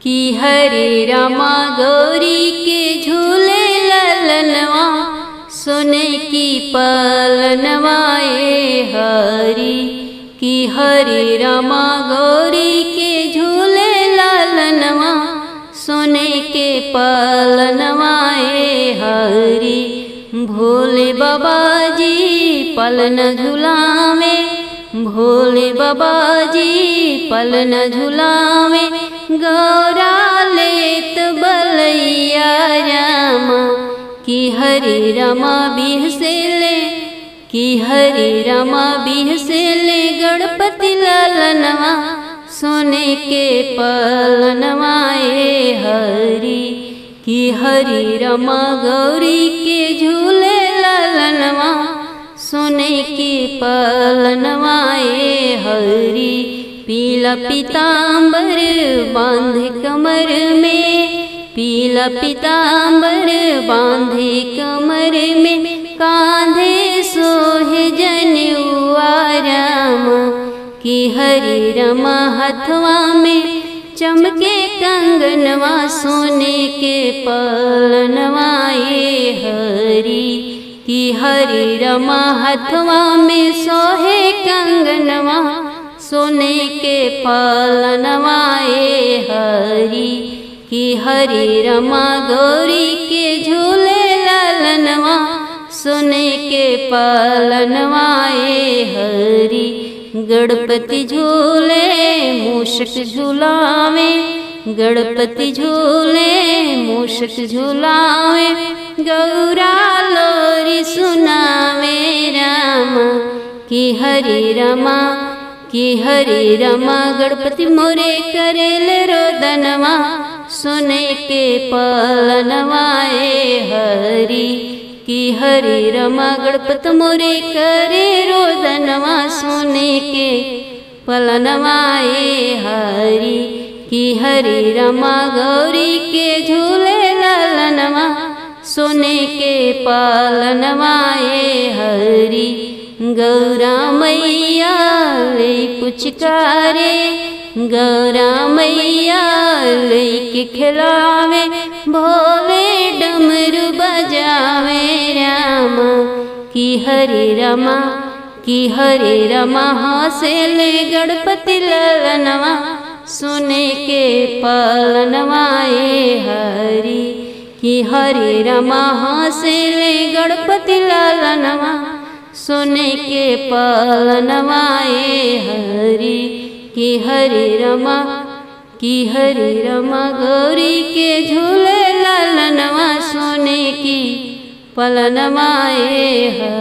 कि हरे रामा गौरी के झूले ललनवा सोने की पलनवाए हरी। कि हरे रामा गौरी के झूले ललनवा सोने के पलनवाए हरी। भोले बाबा जी पलन झुलावे, भोले बाबा जी पलन झुलावे, गौरा लेत बलैया रामा। कि हरे रामा बिहसेले, कि हरे रामा बिहसेले गणपति ललनवा सोने के पलनवाए हरी। कि हरे रामा गौरी के झूले ललनवा सोने के पलनवाए हरी। पीला पीताम्बर बांधे कमर में, पीला पीताम्बर बांधे कमर में, कांधे सोहे जनेऊआ रामा। कि हरे रामा हथवा में चमके कंगनवा सोने के पलनवाए हरी। कि हरे रामा हथवा में सोहे कंगनवा सोने के पलनवाए हरी। कि हरे रामा गौरी के झूले ललनवा सोने के पलनवाए हरी। गणपति झूले मूषक झुलावे, गणपति झूले मूषक झुलावे, गौरा लोरी सुनावे रामा। कि हरे रामा, कि हरे रामा गणपति मोरे करेल रोदनवा सोने के पलनवाए हरी। कि हरे रामा गणपति मोरे करे रोदनवा सोने के पलनवाए हरी। कि हरे रामा गौरी के झूले ललनवा सोने के पलनवाए हरी। गौरा मैया ले पुचकारे, गौरा मैया ले के खिलावे, भोले डमरू बजावे रामा। कि हरे रामा, कि हरे रामा हंसेले गणपति ललनवा सोने के पलनवाए हरी। कि हरे रामा हंसेले गणपति ललनवा सोने के पलनवाए हरी। कि हरे रामा, कि हरे रामा गौरी के झूले ललनवा सोने की पलनवाए हरी।